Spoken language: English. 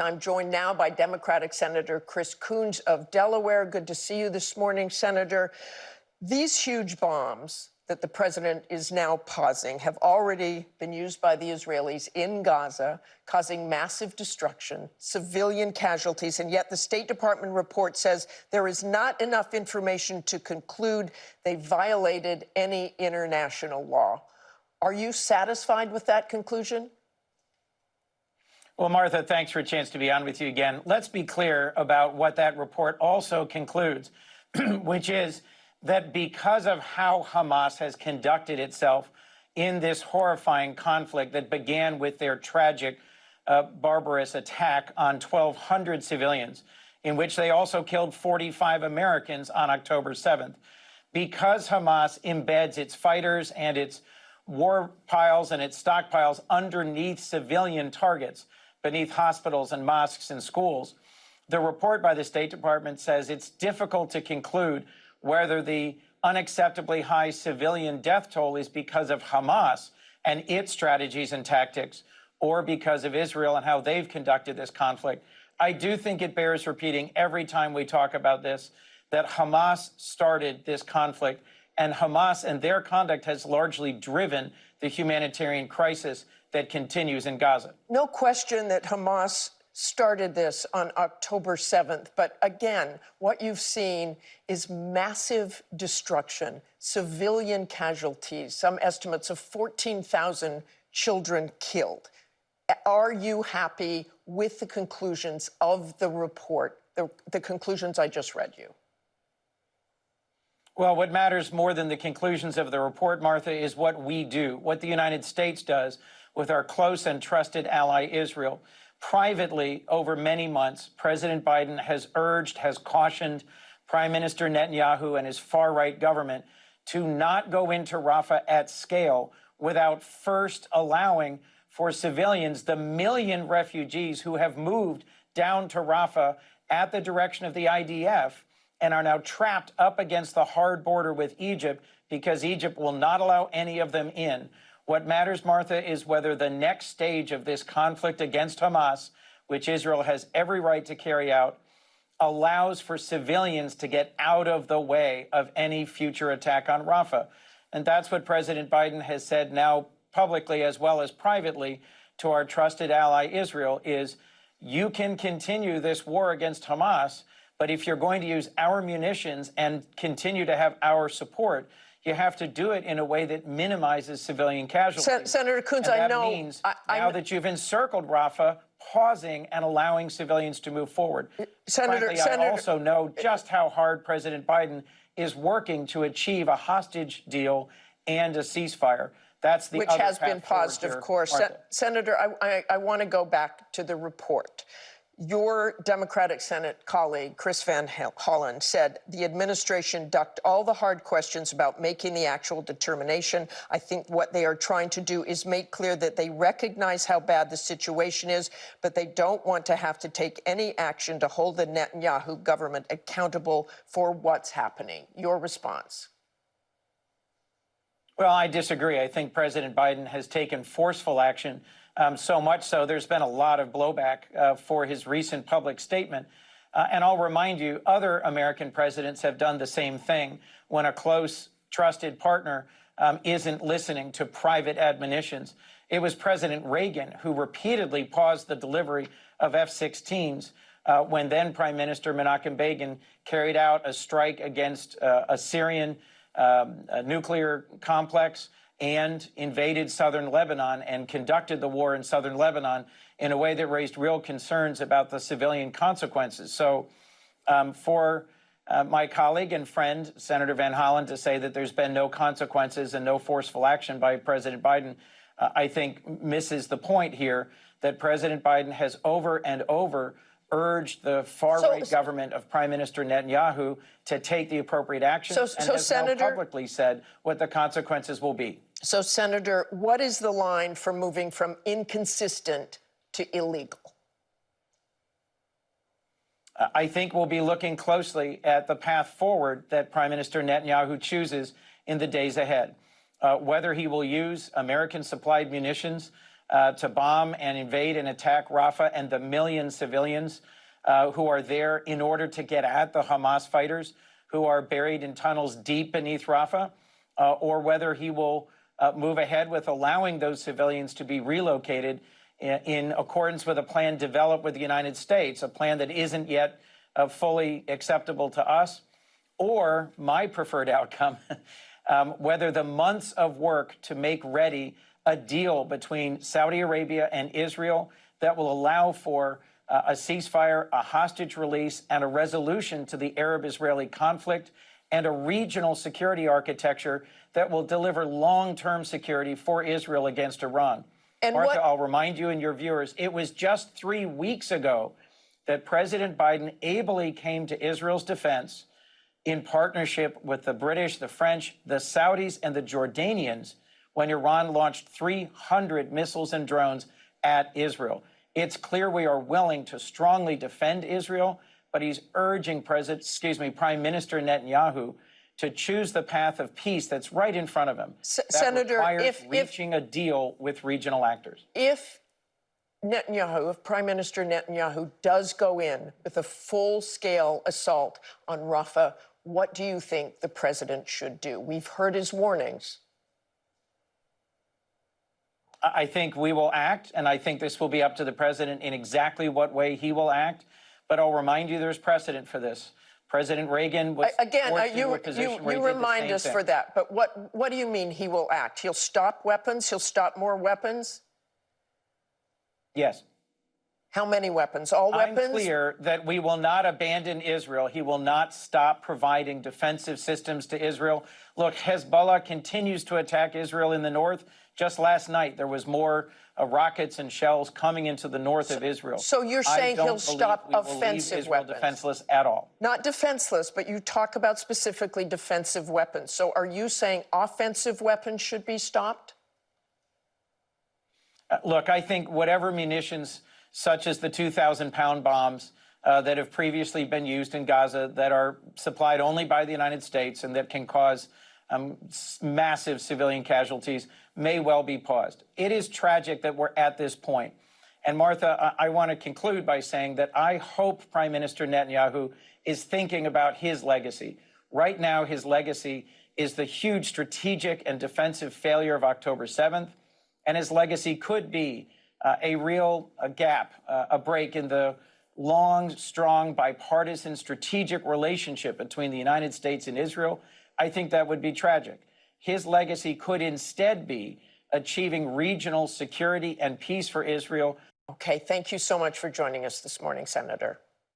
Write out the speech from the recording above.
I'm joined now by Democratic Senator Chris Coons of Delaware. Good to see you this morning, Senator. These huge bombs that the president is now pausing have already been used by the Israelis in Gaza, causing massive destruction, civilian casualties, and yet the State Department report says there is not enough information to conclude they violated any international law. Are you satisfied with that conclusion? Well, Martha, thanks for a chance to be on with you again. Let's be clear about what that report also concludes, which is that because of how Hamas has conducted itself in this horrifying conflict that began with their tragic, barbarous attack on 1,200 civilians, in which they also killed 45 Americans on October 7th, because Hamas embeds its fighters and its war piles and its stockpiles underneath civilian targets, beneath hospitals and mosques and schools, the report by the State Department says it's difficult to conclude whether the unacceptably high civilian death toll is because of Hamas and its strategies and tactics, or because of Israel and how they've conducted this conflict. I do think it bears repeating every time we talk about this, that Hamas started this conflict, and Hamas and their conduct has largely driven the humanitarian crisis that continues in Gaza. No question that Hamas started this on October 7th. But again, what you've seen is massive destruction, civilian casualties, some estimates of 14,000 children killed. Are you happy with the conclusions of the report, the conclusions I just read you? Well, what matters more than the conclusions of the report, Martha, is what we do, what the United States does with our close and trusted ally, Israel. Privately, over many months, President Biden has urged, has cautioned Prime Minister Netanyahu and his far-right government to not go into Rafah at scale without first allowing for civilians, the million refugees who have moved down to Rafah at the direction of the IDF and are now trapped up against the hard border with Egypt because Egypt will not allow any of them in. What matters, Martha, is whether the next stage of this conflict against Hamas, which Israel has every right to carry out, allows for civilians to get out of the way of any future attack on Rafah. And that's what President Biden has said now publicly as well as privately to our trusted ally Israel is, you can continue this war against Hamas, but if you're going to use our munitions and continue to have our support, you have to do it in a way that minimizes civilian casualties. Senator Coons, and I know. That means now that you've encircled Rafah, pausing and allowing civilians to move forward. Frankly, I also know just how hard President Biden is working to achieve a hostage deal and a ceasefire. That's the which other has path been paused, forward of course. Senator, I want to go back to the report. Your Democratic Senate colleague, Chris Van Hollen, said the administration ducked all the hard questions about making the actual determination. I think what they are trying to do is make clear that they recognize how bad the situation is, but they don't want to have to take any action to hold the Netanyahu government accountable for what's happening. Your response? Well, I disagree. I think President Biden has taken forceful action. So much so, there's been a lot of blowback for his recent public statement. And I'll remind you, other American presidents have done the same thing when a close, trusted partner isn't listening to private admonitions. It was President Reagan who repeatedly paused the delivery of F-16s when then Prime Minister Menachem Begin carried out a strike against a Syrian nuclear complex and invaded southern Lebanon and conducted the war in southern Lebanon in a way that raised real concerns about the civilian consequences. So for my colleague and friend, Senator Van Hollen, to say that there's been no consequences and no forceful action by President Biden, I think misses the point here that President Biden has over and over urged the far-right government of Prime Minister Netanyahu to take the appropriate action and has now publicly said what the consequences will be. So, Senator, what is the line for moving from inconsistent to illegal? I think we'll be looking closely at the path forward that Prime Minister Netanyahu chooses in the days ahead. Whether he will use American-supplied munitions to bomb and invade and attack Rafah and the million civilians who are there in order to get at the Hamas fighters who are buried in tunnels deep beneath Rafah, or whether he will move ahead with allowing those civilians to be relocated in accordance with a plan developed with the United States, a plan that isn't yet fully acceptable to us, or my preferred outcome, whether the months of work to make ready a deal between Saudi Arabia and Israel that will allow for a ceasefire, a hostage release, and a resolution to the Arab-Israeli conflict, and a regional security architecture that will deliver long-term security for Israel against Iran. And Martha, I'll remind you and your viewers, it was just 3 weeks ago that President Biden ably came to Israel's defense in partnership with the British, the French, the Saudis, and the Jordanians when Iran launched 300 missiles and drones at Israel. It's clear we are willing to strongly defend Israel, but he's urging Prime Minister Netanyahu to choose the path of peace that's right in front of him. Senator, if reaching a deal with regional actors. If Prime Minister Netanyahu does go in with a full-scale assault on Rafah, what do you think the president should do? We've heard his warnings. I think we will act, and I think this will be up to the president in exactly what way he will act. But I'll remind you there's precedent for this. President Reagan was forced into a position where he did the same thing. You remind us for that, but what do you mean he will act? He'll stop weapons? He'll stop more weapons? Yes. How many weapons? All weapons? I'm clear that we will not abandon Israel. He will not stop providing defensive systems to Israel. Look, Hezbollah continues to attack Israel in the north. Just last night, there was more rockets and shells coming into the north of Israel. So you're saying he'll stop offensive weapons? Defenseless at all. Not defenseless, but you talk about specifically defensive weapons. So are you saying offensive weapons should be stopped? Look, I think whatever munitions, such as the 2,000-pound bombs that have previously been used in Gaza, that are supplied only by the United States and that can cause massive civilian casualties, may well be paused. It is tragic that we're at this point. And Martha, I want to conclude by saying that I hope Prime Minister Netanyahu is thinking about his legacy. Right now, his legacy is the huge strategic and defensive failure of October 7th. And his legacy could be a real gap, a break in the long, strong, bipartisan strategic relationship between the United States and Israel. I think that would be tragic. His legacy could instead be achieving regional security and peace for Israel. Okay, thank you so much for joining us this morning, Senator.